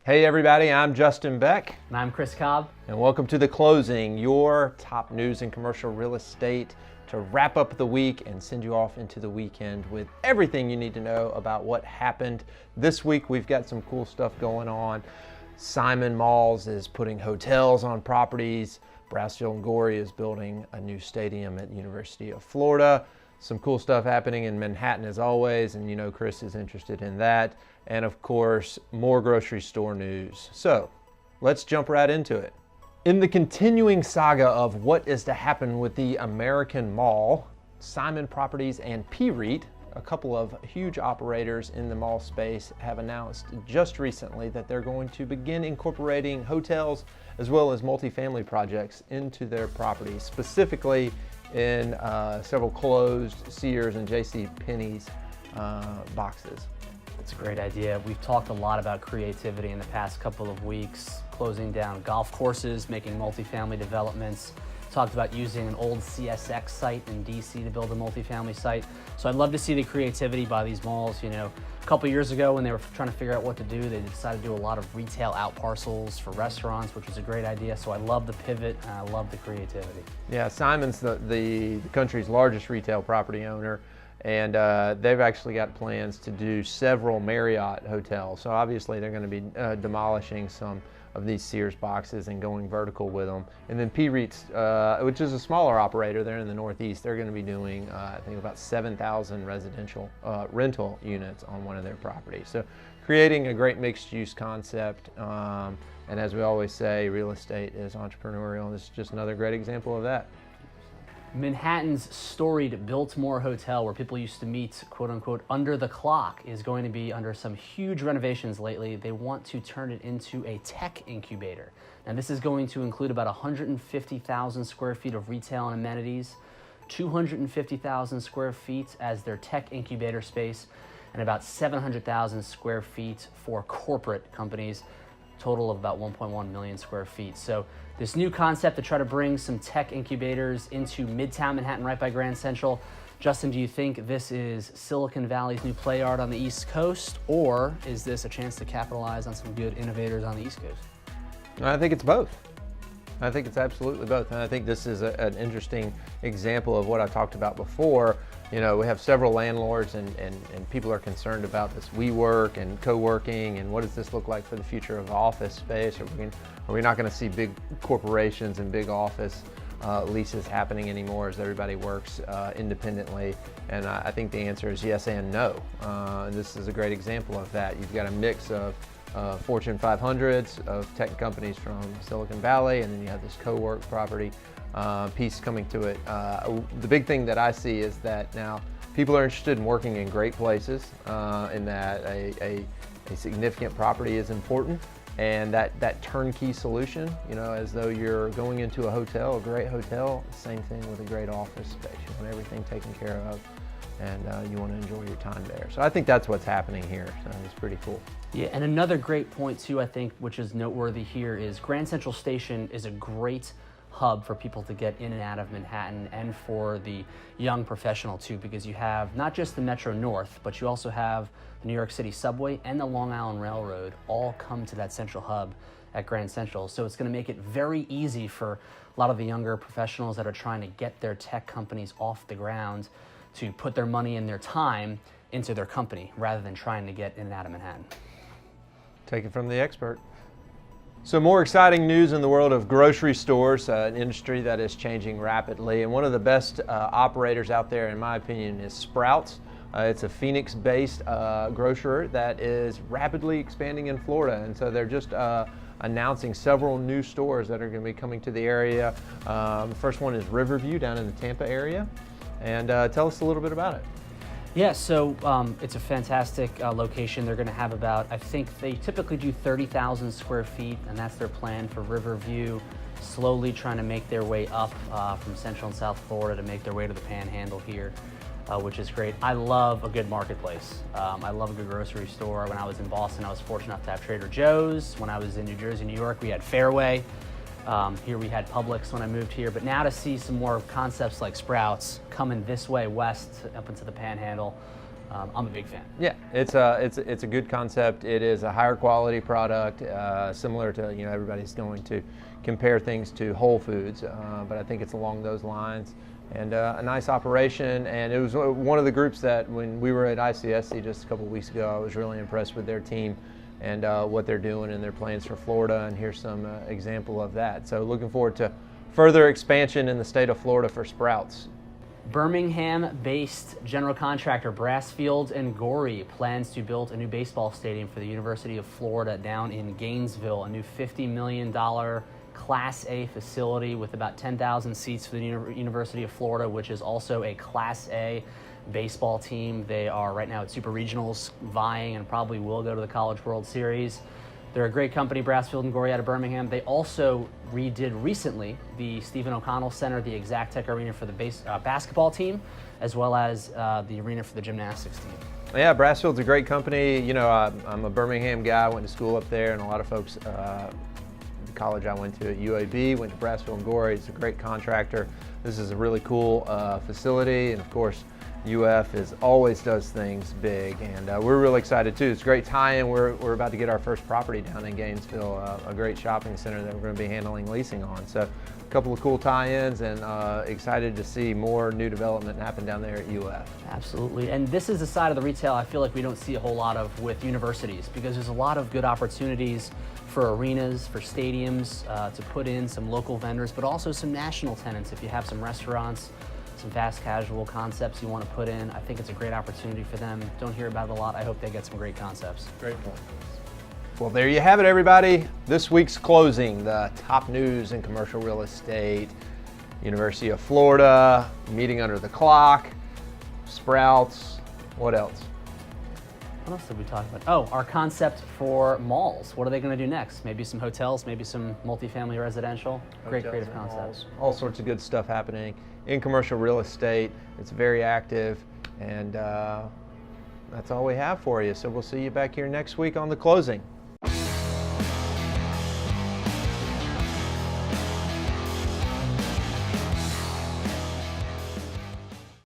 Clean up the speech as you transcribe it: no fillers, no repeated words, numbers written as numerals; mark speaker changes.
Speaker 1: Hey everybody, I'm Justin Beck.
Speaker 2: And I'm Chris Cobb.
Speaker 1: And welcome to The Closing, your top news in commercial real estate to wrap up the week and send you off into the weekend with everything you need to know about what happened this week. We've got some cool stuff going on. Simon Malls is putting hotels on properties. Brasfield Gorrie is building a new stadium at the University of Florida. Some cool stuff happening in Manhattan as always, and you know Chris is interested in that. And of course, more grocery store news. So let's jump right into it. In the continuing saga of what is to happen with the American Mall, Simon Properties and PREIT, a couple of huge operators in the mall space, have announced just recently that they're going to begin incorporating hotels as well as multifamily projects into their properties, specifically in several closed Sears and JCPenney's boxes.
Speaker 2: It's a great idea. We've talked a lot about creativity in the past couple of weeks, closing down golf courses, making multifamily developments. Talked about using an old CSX site in DC to build a multifamily site. So I'd love to see the creativity by these malls. You know, a couple years ago when they were trying to figure out what to do, they decided to do a lot of retail out parcels for restaurants, which was a great idea. So I love the pivot and I love the creativity.
Speaker 1: Yeah, Simon's the country's largest retail property owner, and they've actually got plans to do several Marriott hotels. So obviously they're going to be demolishing some of these Sears boxes and going vertical with them. And then PREIT's, which is a smaller operator there in the Northeast, they're going to be doing, I think, about 7,000 residential rental units on one of their properties. So creating a great mixed-use concept. And as we always say, real estate is entrepreneurial. This is just another great example of that.
Speaker 2: Manhattan's storied Biltmore Hotel, where people used to meet, quote unquote, under the clock, is going to be under some huge renovations lately. They want to turn it into a tech incubator. Now, this is going to include about 150,000 square feet of retail and amenities, 250,000 square feet as their tech incubator space, and about 700,000 square feet for corporate companies, total of about 1.1 million square feet. So this new concept to try to bring some tech incubators into Midtown Manhattan right by Grand Central. Justin, do you think this is Silicon Valley's new play yard on the East Coast, or is this a chance to capitalize on some good innovators on the East Coast?
Speaker 1: I think it's both. I think it's absolutely both. And I think this is an interesting example of what I talked about before. You know, we have several landlords and people are concerned about this WeWork and co-working and what does this look like for the future of office space? Are we not going to see big corporations and big office leases happening anymore as everybody works independently? And I think the answer is yes and no. This is a great example of that. You've got a mix of Fortune 500s of tech companies from Silicon Valley, and then you have this co-work property piece coming to it. The big thing that I see is that now people are interested in working in great places, in that a significant property is important, and that turnkey solution, you know, as though you're going into a hotel, a great hotel, same thing with a great office space. You want everything taken care of, and you want to enjoy your time there. So I think that's what's happening here. So it's pretty cool.
Speaker 2: Yeah, and another great point too, I think, which is noteworthy here, is Grand Central Station is a great hub for people to get in and out of Manhattan, and for the young professional too, because you have not just the Metro North, but you also have the New York City subway and the Long Island Railroad all come to that central hub at Grand Central. So it's going to make it very easy for a lot of the younger professionals that are trying to get their tech companies off the ground to put their money and their time into their company rather than trying to get in and out of Manhattan.
Speaker 1: Take it from the expert. So more exciting news in the world of grocery stores, an industry that is changing rapidly. And one of the best operators out there, in my opinion, is Sprouts. It's a Phoenix-based grocer that is rapidly expanding in Florida. And so they're just announcing several new stores that are going to be coming to the area. The first one is Riverview down in the Tampa area. And tell us a little bit about it.
Speaker 2: Yeah, so it's a fantastic location. They're going to have about, I think they typically do 30,000 square feet, and that's their plan for Riverview, slowly trying to make their way up from Central and South Florida to make their way to the Panhandle here, which is great. I love a good marketplace. I love a good grocery store. When I was in Boston, I was fortunate enough to have Trader Joe's. When I was in New Jersey, New York, we had Fairway. Here we had Publix when I moved here, but now to see some more concepts like Sprouts coming this way west up into the Panhandle, I'm a big fan.
Speaker 1: Yeah, it's a good concept. It is a higher quality product, similar to, everybody's going to compare things to Whole Foods, but I think it's along those lines, and a nice operation. And it was one of the groups that when we were at ICSC just a couple of weeks ago, I was really impressed with their team and what they're doing and their plans for Florida, and here's some example of that. So looking forward to further expansion in the state of Florida for Sprouts.
Speaker 2: Birmingham-based general contractor Brasfield Gorrie plans to build a new baseball stadium for the University of Florida down in Gainesville, a new $50 million Class A facility with about 10,000 seats for the University of Florida, which is also a Class A baseball team. They are right now at Super Regionals vying and probably will go to the College World Series. They're a great company, Brasfield Gorrie out of Birmingham. They also redid recently the Stephen O'Connell Center, the Exactech Arena for the basketball team, as well as the arena for the gymnastics team.
Speaker 1: Yeah, Brasfield's a great company. I'm a Birmingham guy. I went to school up there, and a lot of folks, the college I went to at UAB, went to Brasfield Gorrie. It's a great contractor. This is a really cool facility, and of course, UF always does things big, and we're really excited too. It's a great tie-in. We're about to get our first property down in Gainesville, a great shopping center that we're going to be handling leasing on. So a couple of cool tie-ins, and excited to see more new development happen down there at UF.
Speaker 2: Absolutely, and this is the side of the retail I feel like we don't see a whole lot of with universities, because there's a lot of good opportunities for arenas, for stadiums, to put in some local vendors, but also some national tenants. If you have some restaurants, some fast casual concepts you want to put in, I think it's a great opportunity for them. Don't hear about it a lot. I hope they get some great concepts.
Speaker 1: Great point. Well, there you have it, everybody. This week's closing, the top news in commercial real estate, University of Florida, meeting under the clock, Sprouts, what else?
Speaker 2: What else did we talk about? Oh, our concept for malls. What are they going to do next? Maybe some hotels, maybe some multifamily residential. Great
Speaker 1: Hotels
Speaker 2: creative
Speaker 1: and
Speaker 2: concepts.
Speaker 1: malls. All sorts of good stuff happening in commercial real estate. It's very active, and that's all we have for you. So we'll see you back here next week on The Closing.